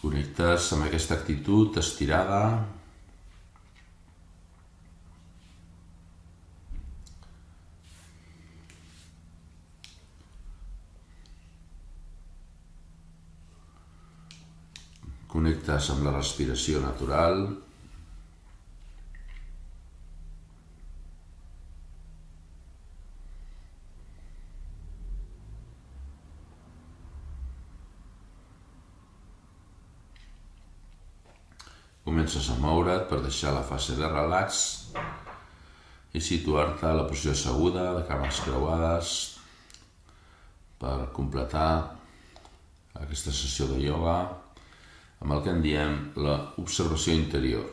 Connectes amb aquesta actitud estirada. Connectes amb la respiració natural. Comences a moure't per deixar la fase de relax i situar-te a la posició asseguda, de cames creuades, per completar aquesta sessió de ioga amb el que en diem l'observació interior.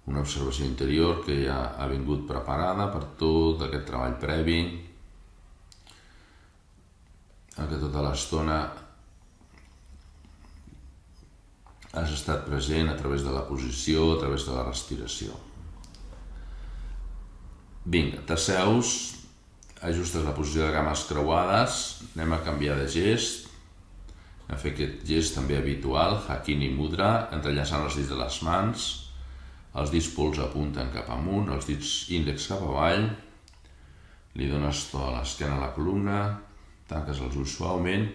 Una observació interior que ja ha vingut preparada per tot aquest treball previ, en què tota l'estona has estat present a través de la posició, a través de la respiració. Vinga, t'asseus, ajustes la posició de cames creuades, anem a canviar de gest, a fer aquest gest també habitual, Hakini Mudra, entrellaçant els dits de les mans, els dits pols apunten cap amunt, els dits índex cap avall, li dones to a l'esquena a la columna, tanques els ulls suaument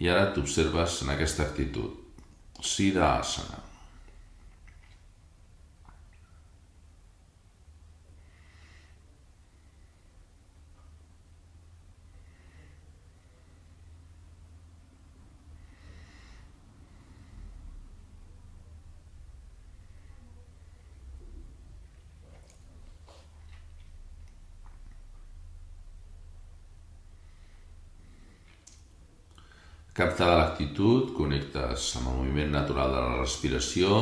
i ara t'observes en aquesta actitud. Siddhasana. Captada l'actitud, connectes amb el moviment natural de la respiració,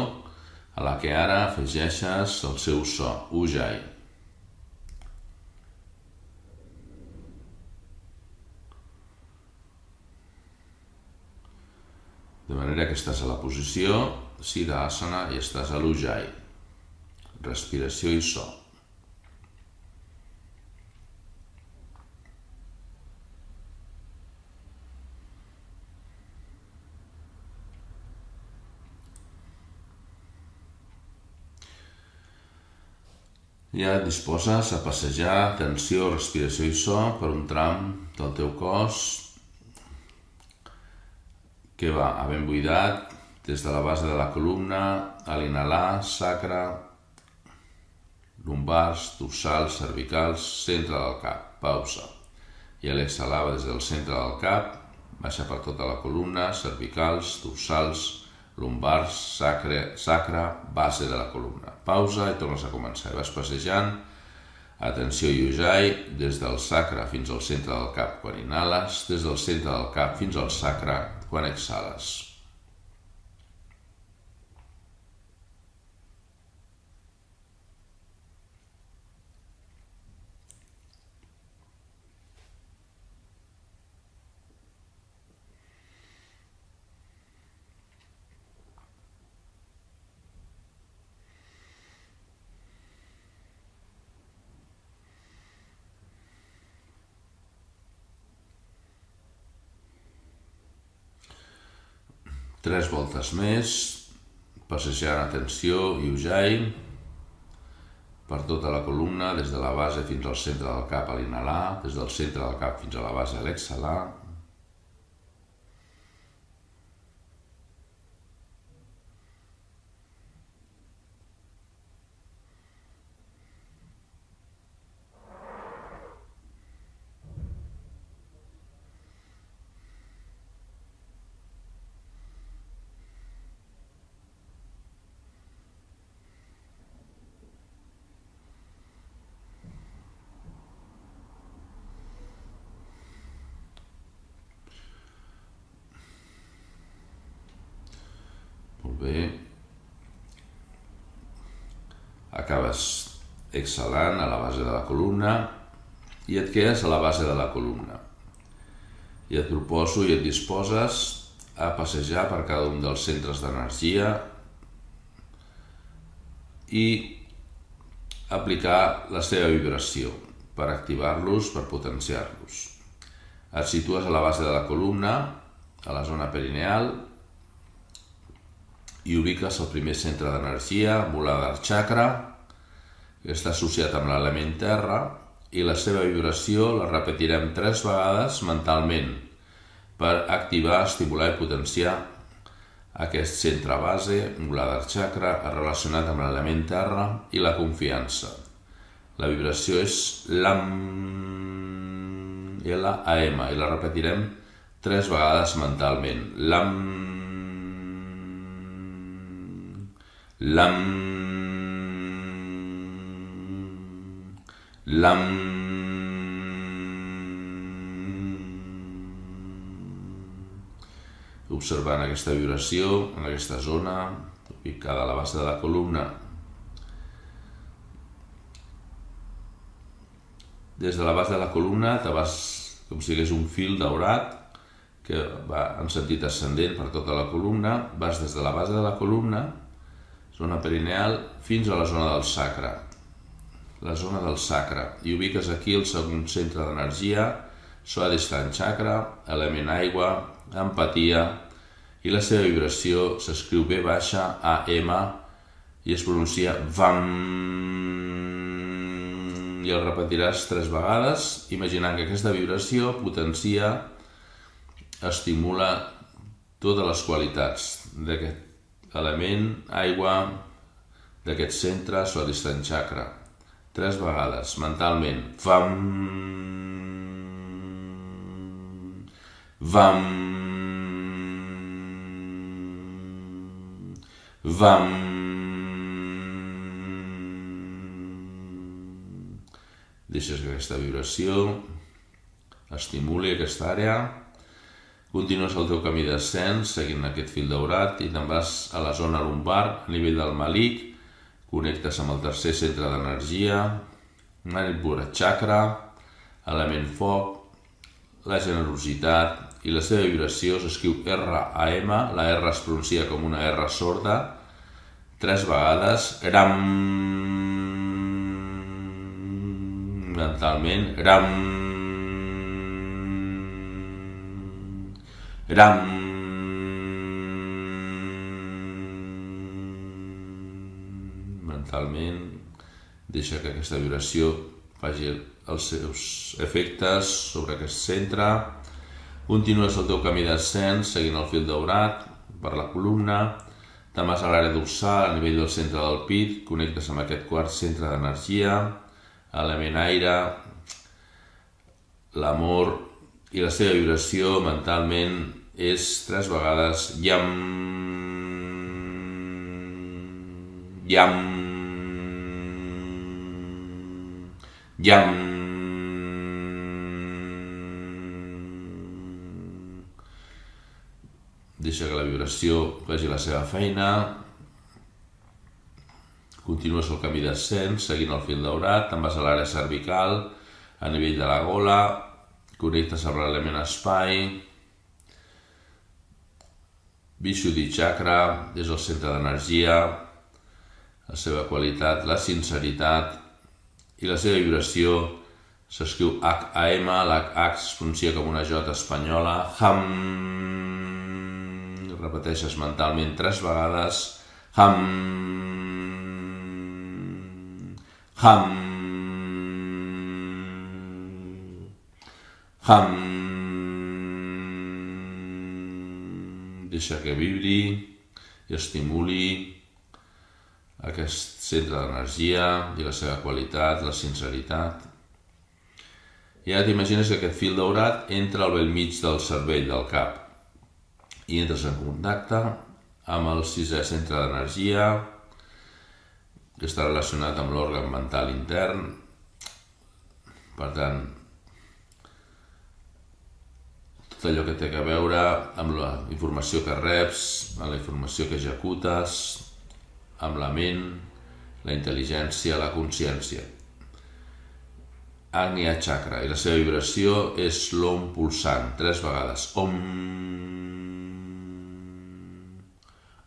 a la que ara afegeixes el seu so, Ujjayi. De manera que estàs a la posició Siddhasana i estàs a l'Ujjayi. Respiració i so. Ja et disposes a passejar atenció, respiració i so per un tram del teu cos que va ben buidat des de la base de la columna a l'inhalar, sacre, lumbars, dorsals, cervicals, centre del cap, pausa. I a l'exhalar des del centre del cap, baixa per tota la columna, cervicals, dorsals, lumbars, sacre, base de la columna. Pausa i tornes a començar. I vas passejant, atenció i Ujjayi, des del sacre fins al centre del cap quan inhales, des del centre del cap fins al sacre quan exhales. Tres voltes més, passejant atenció i Ujjayi per tota la columna, des de la base fins al centre del cap a l'inhalar, des del centre del cap fins a la base a l'exhalar. Molt bé. Acabes exhalant a la base de la columna i et quedes a la base de la columna. I et proposo i et disposes a passejar per cada un dels centres d'energia i aplicar la seva vibració per activar-los, per potenciar-los. Et situes a la base de la columna, a la zona perineal i ubiques el primer centre d'energia, Muladhara Chakra, que està associat amb l'element terra, i la seva vibració la repetirem 3 vegades mentalment per activar, estimular i potenciar aquest centre base, Muladhara Chakra, relacionat amb l'element terra i la confiança. La vibració és LAM, L-A-M, i la repetirem 3 vegades mentalment. LAM, LAM, LAM. Observant aquesta vibració en aquesta zona ubicada a la base de la columna. Des de la base de la columna te vas, com si hagués un fil daurat que va en sentit ascendent per tota la columna, vas des de la base de la columna, zona perineal, fins a la zona del sacre. La zona del sacre, i ubiques aquí el segon centre d'energia, Swadhisthana Chakra, element aigua, empatia, i la seva vibració s'escriu B baixa, A-M, i es pronuncia VAM, i el repetiràs 3 vegades, imaginant que aquesta vibració potencia, estimula totes les qualitats d'aquest element, aigua, d'aquest centre, Swadhisthana Chakra. 3 vegades, mentalment. VAM, VAM, VAM. Deixes que aquesta vibració estimuli aquesta àrea. Continues el teu camí d'ascens seguint aquest fil daurat i te'n vas a la zona lumbar, a nivell del malic. Connectes amb el tercer centre d'energia, Manipura Chakra, element foc, la generositat, i la seva vibració s'escriu R-A-M, la R es pronuncia com una R sorda, 3 vegades, RAM, mentalment, RAM, RAM, mentalment. Deixa que aquesta vibració faci els seus efectes sobre aquest centre. Continues el teu camí d'ascens seguint el fil daurat per la columna. Te'n vas a l'àrea dorsal, a nivell del centre del pit, connectes amb aquest quart centre d'energia, element aire, l'amor, i la seva vibració mentalment és 3 vegades YAM, YAM, YAM. Deixa que la vibració faci la seva feina. Continues el camí d'ascens seguint el fil daurat, te'n vas a l'àrea cervical, a nivell de la gola, connectes amb l'element espai, Vishuddhi Chakra, és el centre d'energia, la seva qualitat, la sinceritat, i la seva vibració s'escriu H-A-M, la H es pronuncia com una J espanyola, HAM, repeteixes mentalment 3 vegades, HAM, HAM, HAM. Deixa que vibri i estimuli aquest centre d'energia i la seva qualitat, la sinceritat. I ara t'imagines que aquest fil daurat entra al bell mig del cervell, del cap, i entres en contacte amb el 6è centre d'energia, que està relacionat amb l'òrgan mental intern. Per tant, tot allò que té a veure amb la informació que reps, amb la informació que executes, amb la ment, la intel·ligència, la consciència. Agnya Chakra, i la seva vibració és l'Om pulsant, 3 vegades. Om,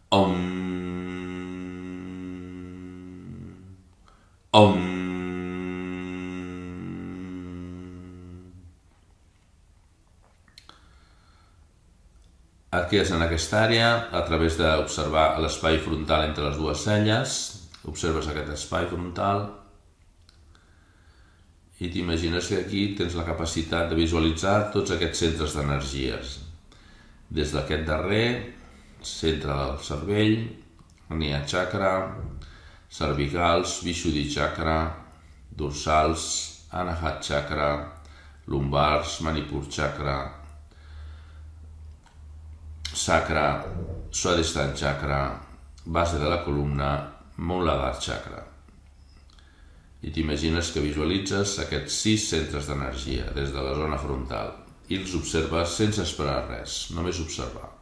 Om, Om. Aquí és en aquesta àrea, a través d'observar l'espai frontal entre les dues celles, observes aquest espai frontal i t'imagines que aquí tens la capacitat de visualitzar tots aquests centres d'energies. Des d'aquest darrer, centre del cervell, Agnya Chakra, cervicals, Vishuddhi Chakra, dorsals, Anahat Chakra, lumbars, Manipur Chakra, sacra, Swadhisthana Chakra, base de la columna, Muladhara Chakra. I t'imagines que visualitzes aquests 6 centres d'energia des de la zona frontal i els observes sense esperar res, només observar.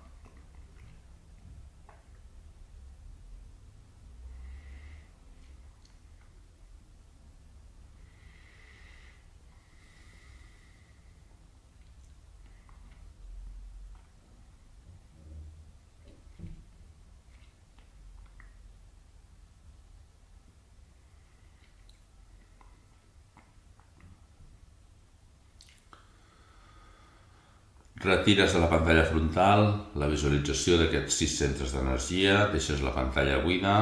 Retires de la pantalla frontal la visualització d'aquests 6 centres d'energia, deixes la pantalla buida.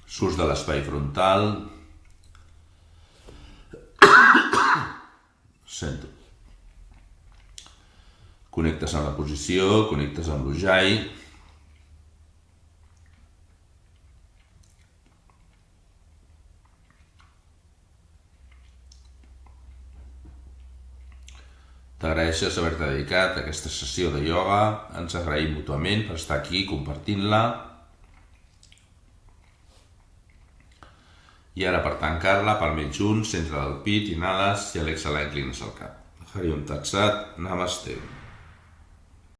Surts de l'espai frontal. Sento. Connectes amb la posició, connectes amb l'Ujjayi. T'agraeixes haver-te dedicat a aquesta sessió de ioga, ens agraïm mútuament per estar aquí compartint-la. I ara per tancar-la, palmells junts, centre del pit, inhales i a l'exhalar inclines el cap. Hari Om Tat Sat, Namaste.